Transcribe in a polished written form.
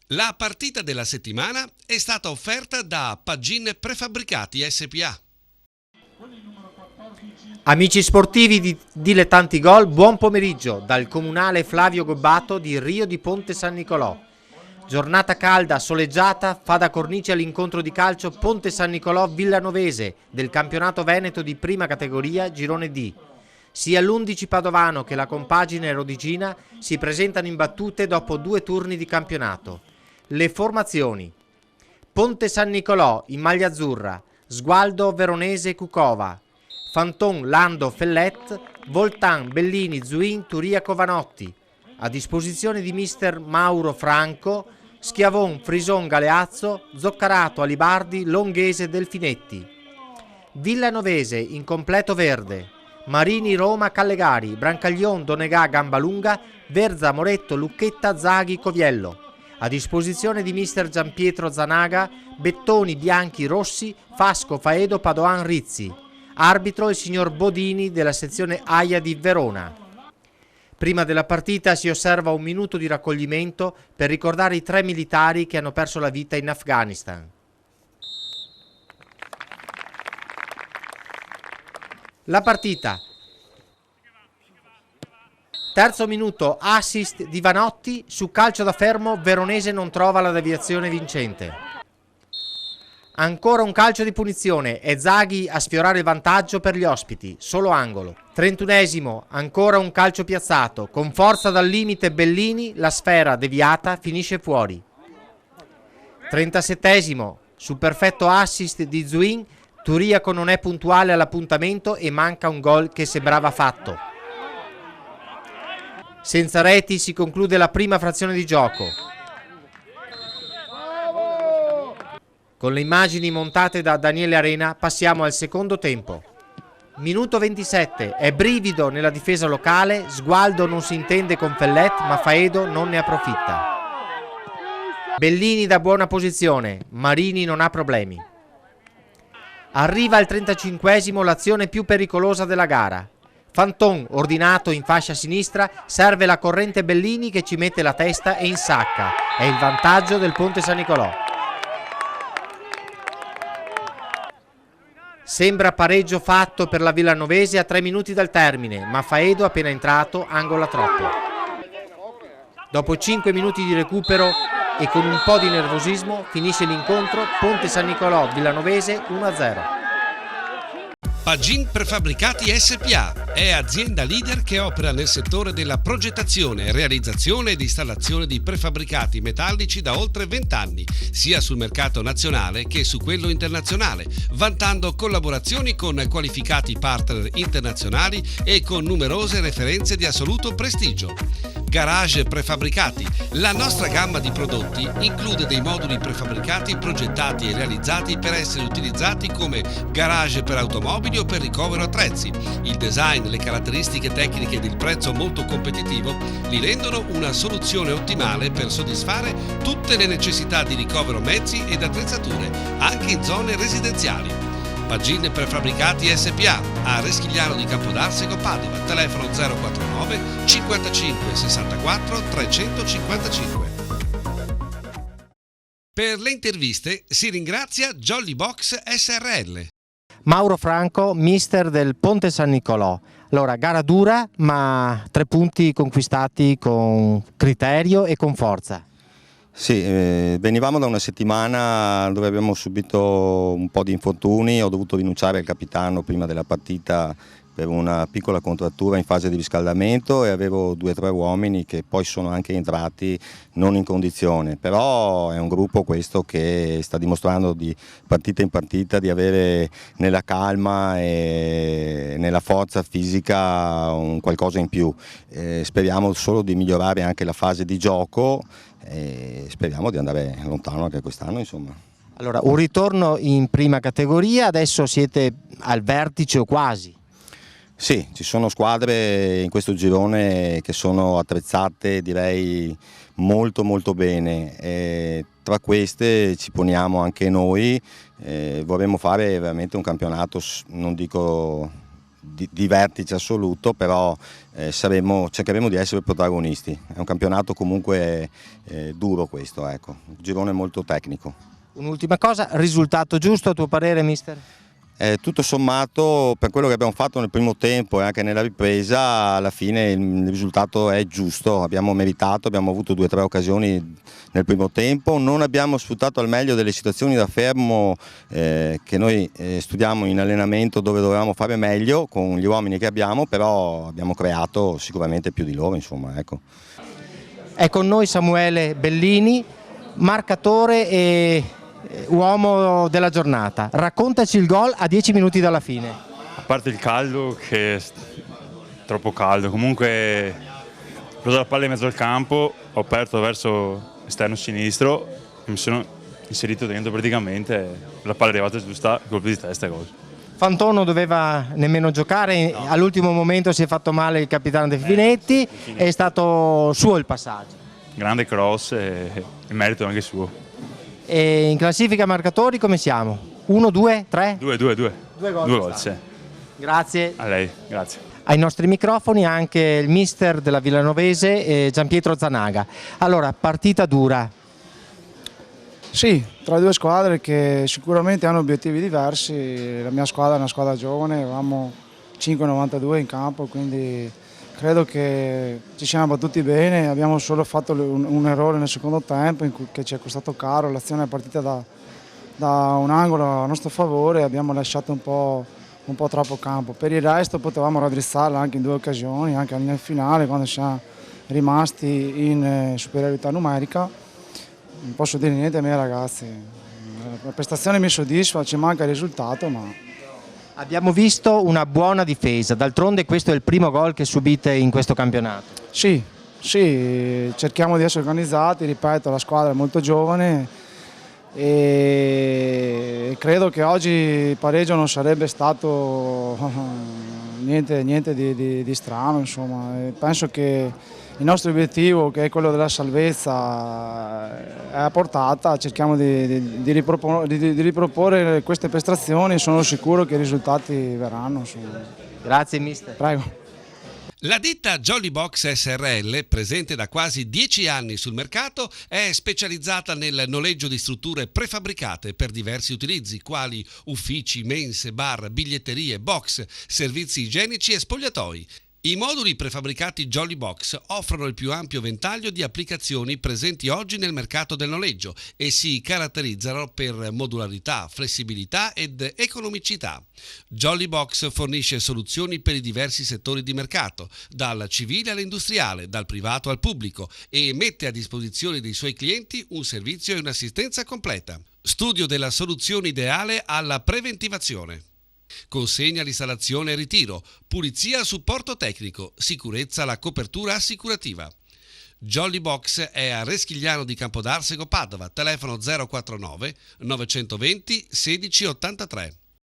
La partita della settimana è stata offerta da Pagin Prefabbricati SPA. Amici sportivi di Dilettanti Gol, buon pomeriggio dal comunale Flavio Gobbato di Rio di Ponte San Nicolò. Giornata calda, soleggiata, fa da cornice all'incontro di calcio Ponte San Nicolò Villanovese del campionato veneto di prima categoria Girone D. Sia l'11 padovano che la compagine rodigina si presentano imbattute dopo 2 turni di campionato. Le formazioni: Ponte San Nicolò in maglia azzurra, Sgualdo Veronese Cucova, Fanton Lando Fellet, Voltan Bellini Zuin Turiaco Vanotti. A disposizione di mister Mauro Franco, Schiavon Frison Galeazzo, Zoccarato Alibardi Longhese Delfinetti. Villanovese in completo verde, Marini Roma Callegari, Brancaglion Donegà Gambalunga, Verza Moretto Lucchetta Zaghi Coviello. A disposizione di mister Gianpietro Zanaga, Bettoni Bianchi Rossi, Fasco Faedo Padoan Rizzi. Arbitro il signor Bodini della sezione AIA di Verona. Prima della partita si osserva un minuto di raccoglimento per ricordare i 3 militari che hanno perso la vita in Afghanistan. La partita. Terzo minuto, assist di Vanotti, su calcio da fermo Veronese non trova la deviazione vincente. Ancora un calcio di punizione e Zaghi a sfiorare il vantaggio per gli ospiti, solo angolo. 31esimo, ancora un calcio piazzato, con forza dal limite Bellini, la sfera deviata finisce fuori. 37esimo, su perfetto assist di Zuin, Turiaco non è puntuale all'appuntamento e manca un gol che sembrava fatto. Senza reti si conclude la prima frazione di gioco. Con le immagini montate da Daniele Arena passiamo al secondo tempo. Minuto 27, è brivido nella difesa locale, Sgualdo non si intende con Fellet ma Faedo non ne approfitta. Bellini da buona posizione, Marini non ha problemi. Arriva al 35esimo l'azione più pericolosa della gara. Fanton, ordinato in fascia sinistra, serve la corrente Bellini che ci mette la testa e insacca. È il vantaggio del Ponte San Nicolò. Sembra pareggio fatto per la Villanovese a 3 minuti dal termine, ma Faedo appena entrato angola troppo. Dopo 5 minuti di recupero e con un po' di nervosismo finisce l'incontro Ponte San Nicolò Villanovese 1-0. Pagin Prefabbricati SPA è azienda leader che opera nel settore della progettazione, realizzazione ed installazione di prefabbricati metallici da oltre 20 anni, sia sul mercato nazionale che su quello internazionale, vantando collaborazioni con qualificati partner internazionali e con numerose referenze di assoluto prestigio. Garage Prefabbricati. La nostra gamma di prodotti include dei moduli prefabbricati progettati e realizzati per essere utilizzati come garage per automobili o per ricovero attrezzi. Il design, le caratteristiche tecniche ed il prezzo molto competitivo li rendono una soluzione ottimale per soddisfare tutte le necessità di ricovero mezzi ed attrezzature, anche in zone residenziali. Pagin Prefabbricati SPA a Reschigliano di Campodarsego, Padova, telefono 049 55 64 355. Per le interviste si ringrazia Jolly Box SRL. Mauro Franco, mister del Ponte San Nicolò. Allora, gara dura, ma 3 punti conquistati con criterio e con forza. Sì, venivamo da una settimana dove abbiamo subito un po' di infortuni, ho dovuto rinunciare al capitano prima della partita per una piccola contrattura in fase di riscaldamento e avevo 2 o 3 uomini che poi sono anche entrati non in condizione, però è un gruppo questo che sta dimostrando di partita in partita di avere nella calma e nella forza fisica un qualcosa in più. Speriamo solo di migliorare anche la fase di gioco e speriamo di andare lontano anche quest'anno, insomma. Allora, un ritorno in prima categoria, adesso siete al vertice o quasi? Sì, ci sono squadre in questo girone che sono attrezzate direi molto bene e tra queste ci poniamo anche noi, vorremmo fare veramente un campionato, non dico di vertice assoluto, però cercheremo di essere protagonisti. È un campionato comunque duro questo, ecco. Un girone molto tecnico. Un'ultima cosa, risultato giusto a tuo parere, mister? Tutto sommato, per quello che abbiamo fatto nel primo tempo e anche nella ripresa, alla fine il risultato è giusto. Abbiamo meritato, abbiamo avuto 2 o 3 occasioni nel primo tempo, non abbiamo sfruttato al meglio delle situazioni da fermo che noi studiamo in allenamento, dove dovevamo fare meglio con gli uomini che abbiamo, però abbiamo creato sicuramente più di loro, insomma, ecco. È con noi Samuele Bellini, marcatore e uomo della giornata. Raccontaci il gol a 10 minuti dalla fine. A parte il caldo, che è troppo caldo, comunque ho preso la palla in mezzo al campo, ho aperto verso esterno sinistro, mi sono inserito dentro praticamente, la palla è arrivata giusta, colpo di testa e gol. Fantò non doveva nemmeno giocare, no. All'ultimo momento si è fatto male il capitano De Finetti, è stato suo il passaggio. Grande cross e il merito è anche suo. E in classifica marcatori come siamo? 1, 2, 3? 2 gol, sì. Grazie. A lei, grazie. Ai nostri microfoni anche il mister della Villanovese, Gianpietro Zanaga. Allora, partita dura. Sì, tra 2 squadre che sicuramente hanno obiettivi diversi. La mia squadra è una squadra giovane, avevamo 5,92 in campo, quindi credo che ci siamo battuti bene. Abbiamo solo fatto un errore nel secondo tempo che ci è costato caro. L'azione è partita da un angolo a nostro favore e abbiamo lasciato un po' troppo campo. Per il resto potevamo raddrizzarla anche in 2 occasioni, anche nel finale quando siamo rimasti in superiorità numerica. Non posso dire niente ai miei ragazzi, la prestazione mi soddisfa, ci manca il risultato, ma... Abbiamo visto una buona difesa, d'altronde questo è il primo gol che subite in questo campionato. Sì, cerchiamo di essere organizzati, ripeto, la squadra è molto giovane e credo che oggi il pareggio non sarebbe stato niente di strano, insomma. Penso che il nostro obiettivo, che è quello della salvezza, è a portata. Cerchiamo di riproporre queste prestazioni, sono sicuro che i risultati verranno. Grazie mister. Prego. La ditta Jolly Box SRL, presente da quasi 10 anni sul mercato, è specializzata nel noleggio di strutture prefabbricate per diversi utilizzi, quali uffici, mense, bar, biglietterie, box, servizi igienici e spogliatoi. I moduli prefabbricati Jolly Box offrono il più ampio ventaglio di applicazioni presenti oggi nel mercato del noleggio e si caratterizzano per modularità, flessibilità ed economicità. Jolly Box fornisce soluzioni per i diversi settori di mercato, dal civile all'industriale, dal privato al pubblico, e mette a disposizione dei suoi clienti un servizio e un'assistenza completa. Studio della soluzione ideale alla preventivazione. Consegna all'installazione e ritiro, pulizia al supporto tecnico, sicurezza alla copertura assicurativa. Jolly Box è a Reschigliano di Campodarsego, Padova, telefono 049 920 1683.